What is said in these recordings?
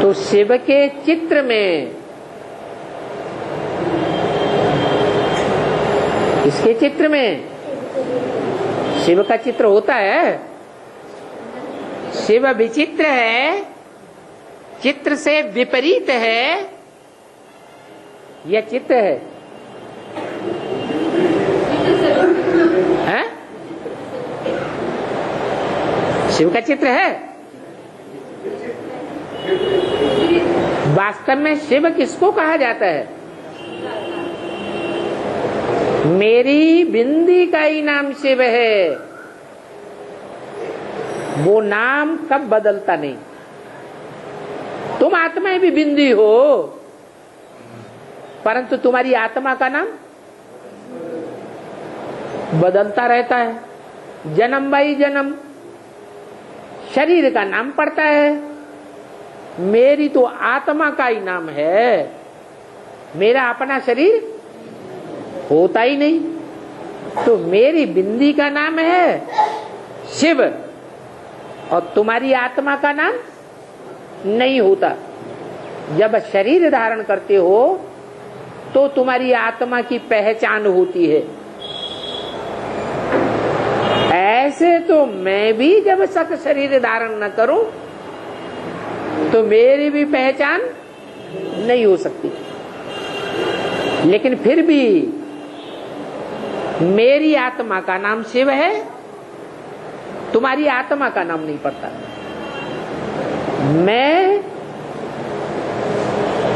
तो शिव के चित्र में, इसके चित्र में शिव का चित्र होता है। शिव विचित्र है, चित्र से विपरीत है, यह चित्र है, शिव का चित्र है। वास्तव में शिव किसको कहा जाता है? मेरी बिंदी का ही नाम शिव है। वो नाम कब बदलता नहीं। तुम आत्माएं भी बिंदी हो, परंतु तुम्हारी आत्मा का नाम बदलता रहता है। जन्म बाई जन्म शरीर का नाम पड़ता है। मेरी तो आत्मा का ही नाम है, मेरा अपना शरीर होता ही नहीं। तो मेरी बिंदी का नाम है शिव, और तुम्हारी आत्मा का नाम नहीं होता। जब शरीर धारण करते हो तो तुम्हारी आत्मा की पहचान होती है। ऐसे तो मैं भी जब तक शरीर धारण न करूं तो मेरी भी पहचान नहीं हो सकती। लेकिन फिर भी मेरी आत्मा का नाम शिव है, तुम्हारी आत्मा का नाम नहीं पड़ता। मैं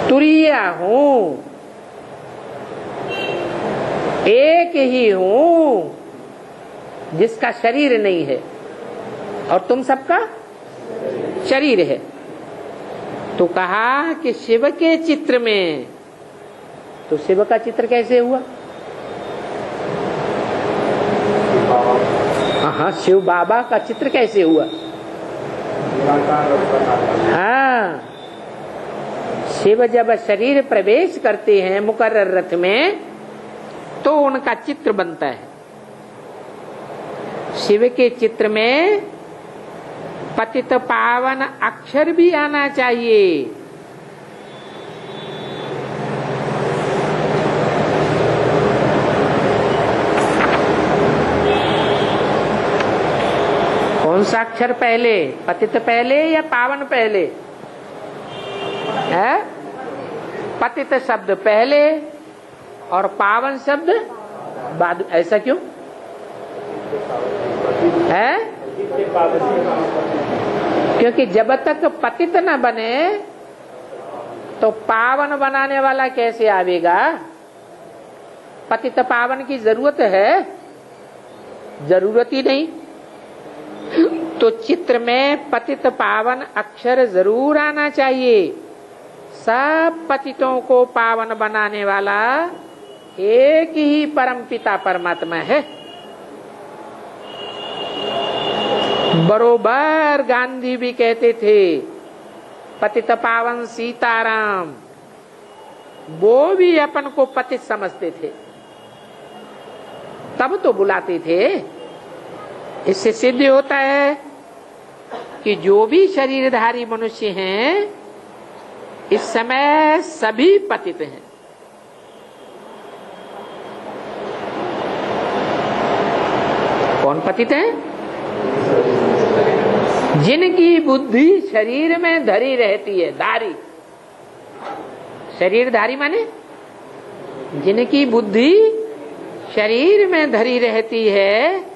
तुरीय हूं, एक ही हूं जिसका शरीर नहीं है, और तुम सबका शरीर है। तो कहा कि शिव के चित्र में, तो शिव का चित्र कैसे हुआ? हाँ, शिव बाबा का चित्र कैसे हुआ? हाँ, शिव जब शरीर प्रवेश करते हैं मुकर्रर रथ में तो उनका चित्र बनता है। शिव के चित्र में पतित पावन अक्षर भी आना चाहिए। कौन सा अक्षर पहले? पतित पहले या पावन पहले? है पतित शब्द पहले और पावन शब्द बाद। ऐसा क्यों है? क्योंकि जब तक पतित न बने तो पावन बनाने वाला कैसे आवेगा? पतित पावन की जरूरत है? जरूरत ही नहीं। तो चित्र में पतित पावन अक्षर जरूर आना चाहिए। सब पतितों को पावन बनाने वाला एक ही परमपिता परमात्मा है। बरोबर गांधी भी कहते थे पतित पावन सीताराम। वो भी अपन को पतित समझते थे, तब तो बुलाते थे। इससे सिद्ध होता है कि जो भी शरीरधारी मनुष्य हैं इस समय सभी पतित हैं। कौन पतित हैं? जिनकी बुद्धि शरीर में धरी रहती है। धारी, शरीरधारी माने जिनकी बुद्धि शरीर में धरी रहती है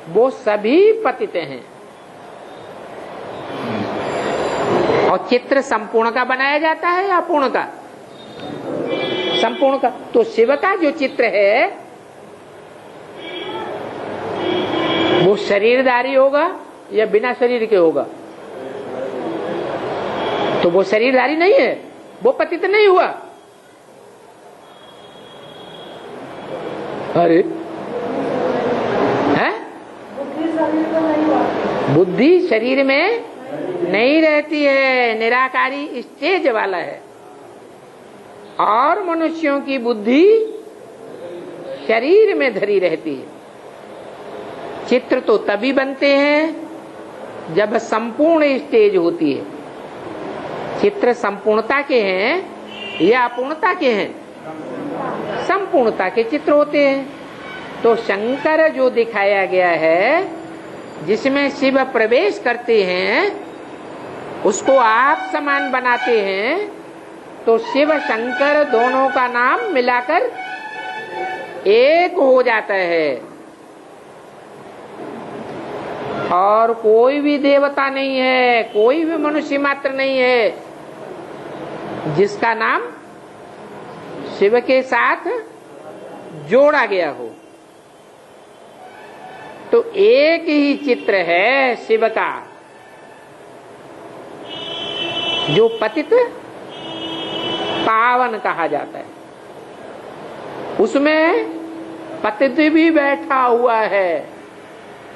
वो सभी पतित हैं। और चित्र संपूर्ण का बनाया जाता है या पूर्ण का? संपूर्ण का। तो शिव का जो चित्र है वो शरीरधारी होगा या बिना शरीर के होगा? तो वो शरीरधारी नहीं है, वो पतित नहीं हुआ। अरे है? बुद्धि शरीर में नहीं रहती है, निराकारी स्टेज वाला है। और मनुष्यों की बुद्धि शरीर में धरी रहती है। चित्र तो तभी बनते हैं जब संपूर्ण स्टेज होती है। चित्र संपूर्णता के हैं या अपूर्णता के हैं? संपूर्णता के चित्र होते हैं। तो शंकर जो दिखाया गया है, जिसमें शिव प्रवेश करते हैं, उसको आप समान बनाते हैं, तो शिव शंकर दोनों का नाम मिलाकर एक हो जाता है। और कोई भी देवता नहीं है, कोई भी मनुष्य मात्र नहीं है जिसका नाम शिव के साथ जोड़ा गया हो। तो एक ही चित्र है शिव का, जो पतित पावन कहा जाता है। उसमें पतित भी बैठा हुआ है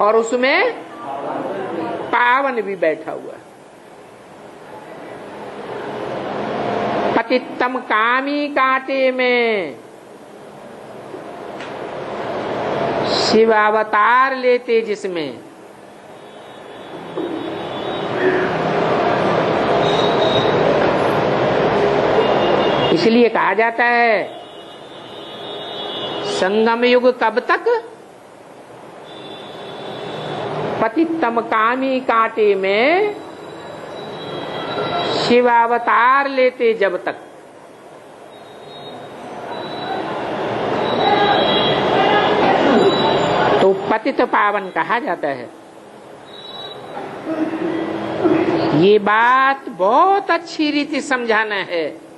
और उसमें पावन भी बैठा हुआ है। पतितम कामी कांटे में शिव अवतार लेते, जिसमें इसलिए कहा जाता है संगम युग कब तक? पतितम कामी कांटे में शिव अवतार लेते जब तक। तो पतित पावन कहा जाता है। ये बात बहुत अच्छी रीति समझाना है।